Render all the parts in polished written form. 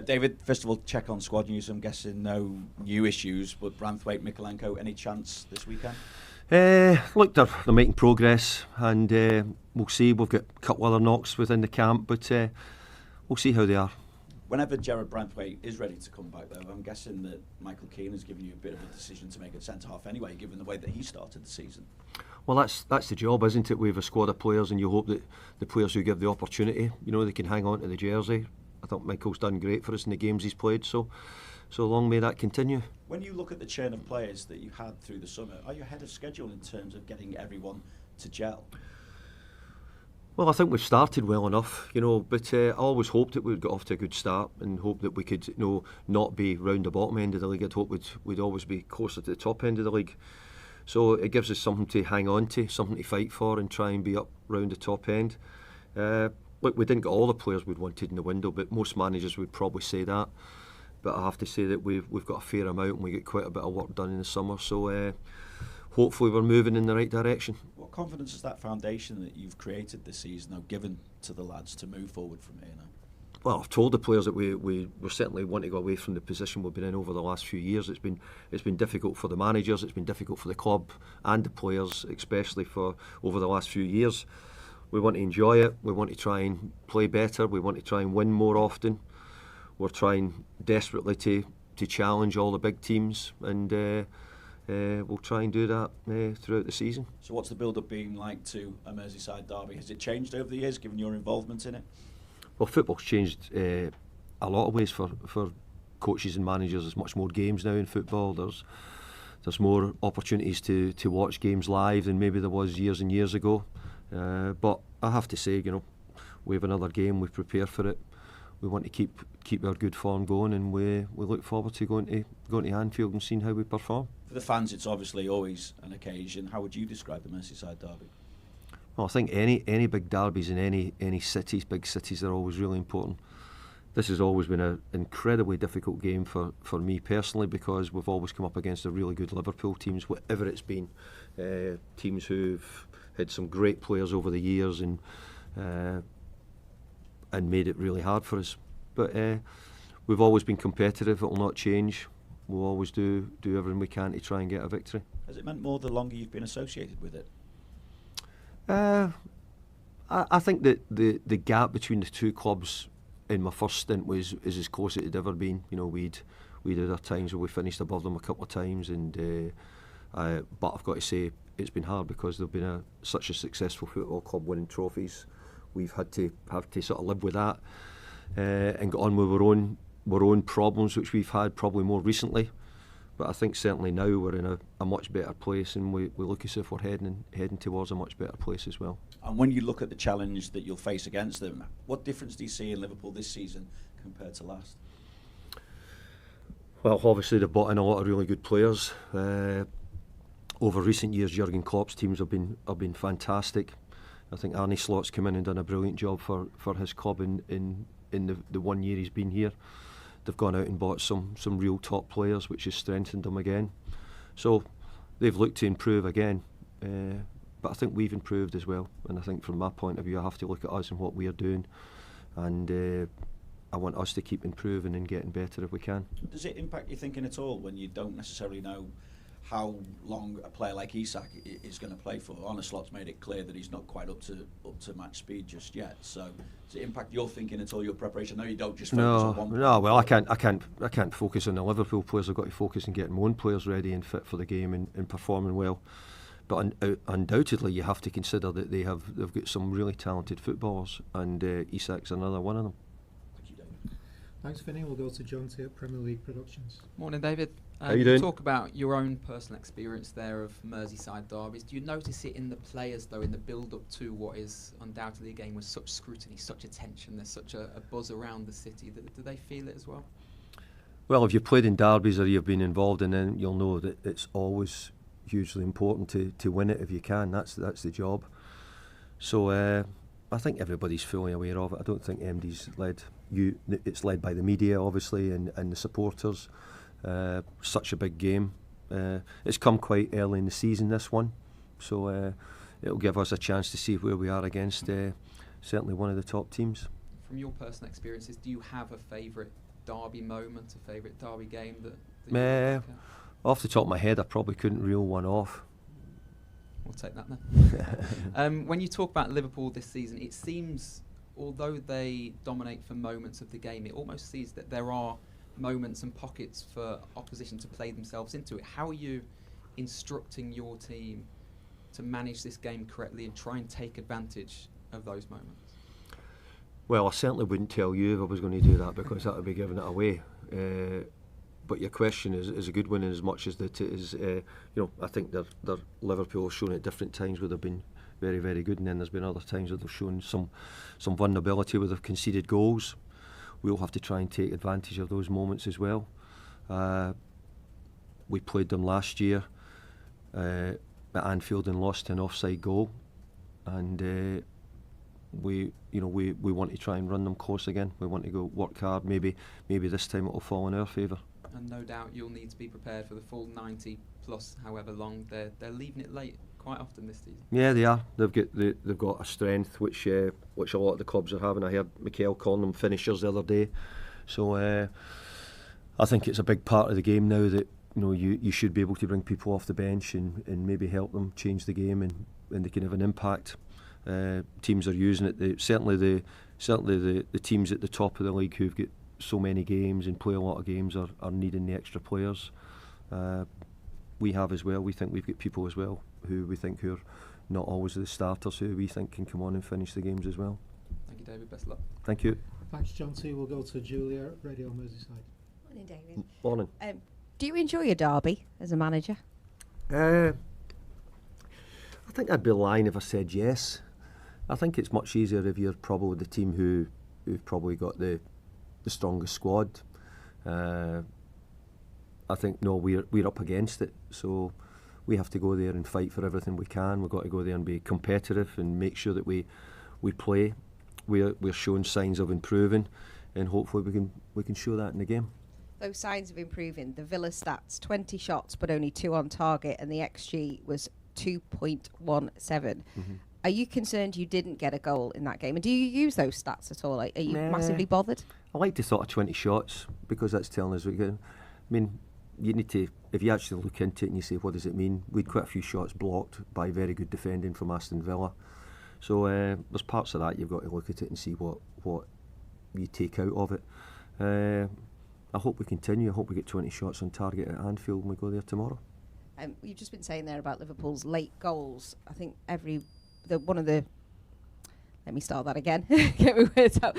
David, first of all, check on squad news. I'm guessing no new issues, but Branthwaite, Mikolenko, any chance this weekend? Look, they're making progress, and we'll see. We've got a couple other knocks within the camp, but we'll see how they are. Whenever Gerard Branthwaite is ready to come back, though, I'm guessing that Michael Keane has given you a bit of a decision to make at centre-half anyway, given the way that he started the season. Well, that's the job, isn't it? We have a squad of players, and you hope that the players who give the opportunity, they can hang on to the jersey. I thought Michael's done great for us in the games he's played, so long may that continue. When you look at the churn of players that you had through the summer, are you ahead of schedule in terms of getting everyone to gel? Well, I think we've started well enough, but I always hoped that we'd got off to a good start and hope that we could, not be round the bottom end of the league. I'd hope we'd always be closer to the top end of the league. So it gives us something to hang on to, something to fight for, and try and be up round the top end. Look, we didn't get all the players we'd wanted in the window, but most managers would probably say that. But I have to say that we've got a fair amount, and we get quite a bit of work done in the summer. So hopefully we're moving in the right direction. What confidence is that foundation that you've created this season now given to the lads to move forward from here now? Well, I've told the players that we certainly want to go away from the position we've been in over the last few years. It's been difficult for the managers, it's been difficult for the club and the players, especially for over the last few years. We want to enjoy it, we want to try and play better, we want to try and win more often. We're trying desperately to challenge all the big teams, and we'll try and do that throughout the season. So what's the build-up been like to a Merseyside derby? Has it changed over the years, given your involvement in it? Well, football's changed a lot of ways for coaches and managers. There's much more games now in football. There's more opportunities to watch games live than maybe there was years and years ago. But I have to say, we have another game. We prepare for it. We want to keep our good form going, and we look forward to going to Anfield and seeing how we perform. For the fans, it's obviously always an occasion. How would you describe the Merseyside derby? Well, I think any big derbies in any cities, big cities, are always really important. This has always been an incredibly difficult game for me personally, because we've always come up against the really good Liverpool teams, whatever it's been. Teams who've had some great players over the years and made it really hard for us. But we've always been competitive. It will not change. We'll always do everything we can to try and get a victory. Has it meant more the longer you've been associated with it? I think that the gap between the two clubs in my first stint is as close as it had ever been. We'd had our times where we finished above them a couple of times, but I've got to say it's been hard because they've been such a successful football club, winning trophies. We've had to sort of live with that and get on with our own problems, which we've had probably more recently. But I think certainly now we're in a much better place, and we look as if we're heading towards a much better place as well. And when you look at the challenge that you'll face against them, what difference do you see in Liverpool this season compared to last? Well, obviously they've brought in a lot of really good players. Over recent years, Jurgen Klopp's teams have been fantastic. I think Arne Slot's come in and done a brilliant job for his club in the 1 year he's been here. They've gone out and bought some real top players, which has strengthened them again. So they've looked to improve again. But I think we've improved as well. And I think from my point of view, I have to look at us and what we are doing. And I want us to keep improving and getting better if we can. Does it impact your thinking at all when you don't necessarily know how long a player like Isak is going to play for? Arne Slot's made it clear that he's not quite up to match speed just yet. So does it impact your thinking at all, your preparation? No, you don't just focus on one player. No. Well, I can't focus on the Liverpool players. I've got to focus on getting my own players ready and fit for the game and performing well. But undoubtedly, you have to consider that they've got some really talented footballers, and Isak's another one of them. Thank you, David. Thanks, Vinny. We'll go to John T at Premier League Productions. Morning, David. How you doing? Talk about your own personal experience there of Merseyside derbies. Do you notice it in the players, though, in the build-up to what is undoubtedly a game with such scrutiny, such attention, there's such a buzz around the city? Do they feel it as well? Well, if you've played in derbies or you've been involved in them, you'll know that it's always hugely important to win it if you can. That's the job. So I think everybody's fully aware of it. I don't think MD's led. It's led by the media, obviously, and the supporters. Such a big game. It's come quite early in the season, this one, so it'll give us a chance to see where we are against certainly one of the top teams. From your personal experiences, do you have a favourite derby moment, a favourite derby game that you Meh. look at? Off the top of my head, I probably couldn't reel one off. We'll take that then. When you talk about Liverpool this season, it seems, although they dominate for moments of the game, it almost sees that there are moments and pockets for opposition to play themselves into it. How are you instructing your team to manage this game correctly and try and take advantage of those moments? Well, I certainly wouldn't tell you if I was going to do that, because that would be giving it away. But your question is a good one, in as much as that it is, I think they're Liverpool have shown at different times where they've been very, very good, and then there's been other times where they've shown some vulnerability where they've conceded goals. We'll have to try and take advantage of those moments as well. We played them last year at Anfield and lost an offside goal, and we want to try and run them close again. We want to go work hard. Maybe this time it will fall in our favour. And no doubt you'll need to be prepared for the full 90 plus however long. They're leaving it late quite often this season. Yeah, they are. They've got a strength which a lot of the clubs are having. I heard Mikel calling them finishers the other day. So I think it's a big part of the game now that you should be able to bring people off the bench and maybe help them change the game, and they can have an impact. Teams are using it. Certainly the teams at the top of the league who've got so many games and play a lot of games are needing the extra players. We have as well. We think we've got people as well who we think who are not always the starters, who we think can come on and finish the games as well. Thank you, David. Best of luck. Thank you. Thanks, John T. We'll go to Julia, Radio Merseyside. Morning, David. Morning. Do you enjoy your derby as a manager? I think I'd be lying if I said yes. I think it's much easier if you're probably the team who've probably got the strongest squad. I think we're up against it, so we have to go there and fight for everything we can. We've got to go there and be competitive and make sure that we play. We're showing signs of improving, and hopefully we can show that in the game. Those signs of improving. The Villa stats: 20 shots but only 2 on target, and the XG was 2.17. Mm-hmm. Are you concerned you didn't get a goal in that game? And do you use those stats at all? Are you massively bothered? I like the thought of 20 shots because that's telling us we can. I mean, you need to, if you actually look into it and you say, what does it mean? We had quite a few shots blocked by very good defending from Aston Villa. So there's parts of that you've got to look at it and see what you take out of it. I hope we continue. I hope we get 20 shots on target at Anfield when we go there tomorrow. You've just been saying there about Liverpool's late goals. I think let me start that again. Get my words out.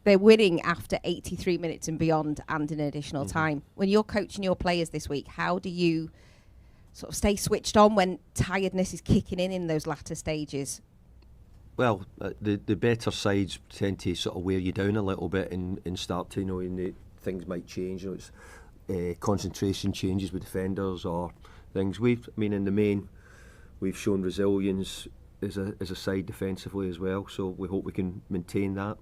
They're winning after 83 minutes and beyond, and in additional time. When you're coaching your players this week, how do you sort of stay switched on when tiredness is kicking in those latter stages? Well, the better sides tend to sort of wear you down a little bit and start to, and things might change. It's concentration changes with defenders or things. In the main, we've shown resilience as a side defensively as well. So we hope we can maintain that.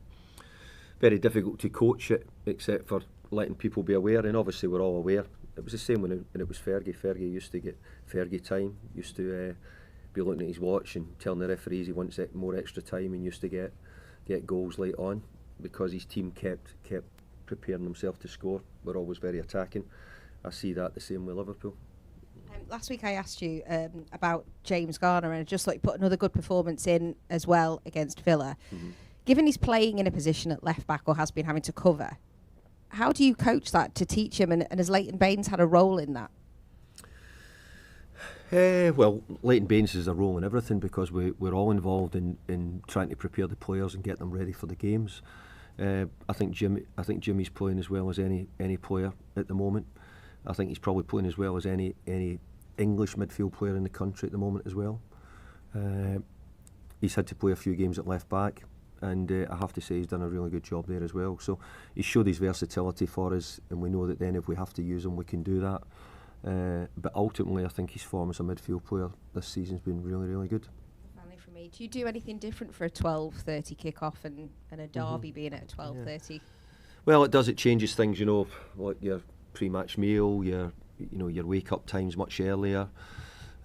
Very difficult to coach it, except for letting people be aware, and obviously we're all aware. It was the same when it was Fergie. Fergie used to get Fergie time, used to be looking at his watch and telling the referees he wants more extra time, and used to get goals late on because his team kept preparing himself to score. We're always very attacking. I see that the same with Liverpool. Last week I asked you about James Garner, and I just thought you put another good performance in as well against Villa. Mm-hmm. Given he's playing in a position at left back or has been having to cover, how do you coach that to teach him? And has Leighton Baines had a role in that? Well, Leighton Baines has a role in everything because we're all involved in trying to prepare the players and get them ready for the games. I think Jimmy's playing as well as any player at the moment. I think he's probably playing as well as any English midfield player in the country at the moment as well. He's had to play a few games at left back, and I have to say he's done a really good job there as well. So he's showed his versatility for us, and we know that then if we have to use him, we can do that. But ultimately, I think his form as a midfield player this season's been really, really good. Finally, from me, do you do anything different for a 12:30 kick-off and a derby being at 12:30? Yeah. Well, it does. It changes things, like your pre-match meal, your wake-up time's much earlier.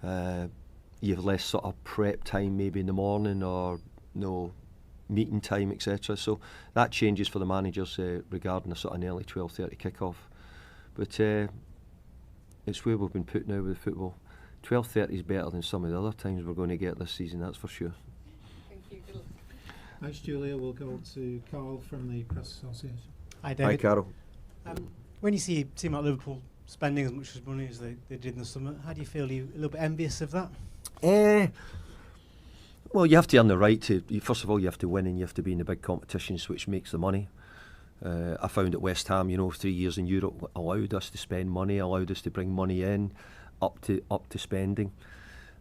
You have less sort of prep time maybe in the morning, or meeting time, etc. So that changes for the managers regarding a sort of an early 12:30 kick-off. But it's where we've been put now with the football. 12:30 is better than some of the other times we're going to get this season, that's for sure. Thank you. Good luck. Thanks, Julia. We'll go to Carl from the Press Association. Hi, David. Hi, Carol. When you see a team like Liverpool spending as much as money as they did in the summer, how do you feel? Are you a little bit envious of that? Well, you have to earn the right to. First of all, you have to win, and you have to be in the big competitions, which makes the money. I found at West Ham, 3 years in Europe allowed us to spend money, allowed us to bring money in, up to spending.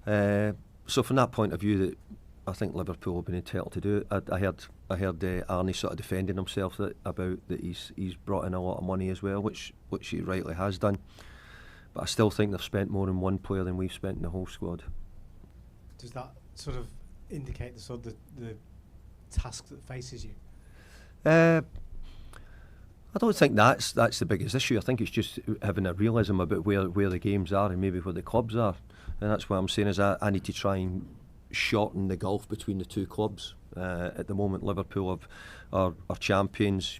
So from that point of view, that I think Liverpool have been entitled to do it. I heard Arnie sort of defending himself about that he's brought in a lot of money as well, which he rightly has done. But I still think they've spent more in one player than we've spent in the whole squad. Does that sort of indicate the task that faces you? I don't think that's the biggest issue. I think it's just having a realism about where the games are and maybe where the clubs are. And that's what I'm saying is I need to try and shorten the gulf between the two clubs. At the moment, Liverpool are champions,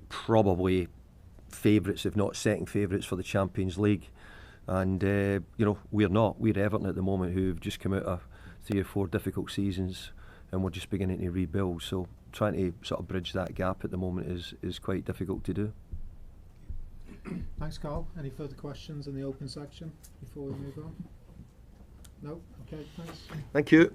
probably favourites, if not second favourites for the Champions League. And we're not. We're Everton at the moment, who've just come out of 3 or 4 difficult seasons, and we're just beginning to rebuild. So trying to sort of bridge that gap at the moment is quite difficult to do. Thanks, Carl. Any further questions in the open section before we move on? No? Okay, thanks. Thank you.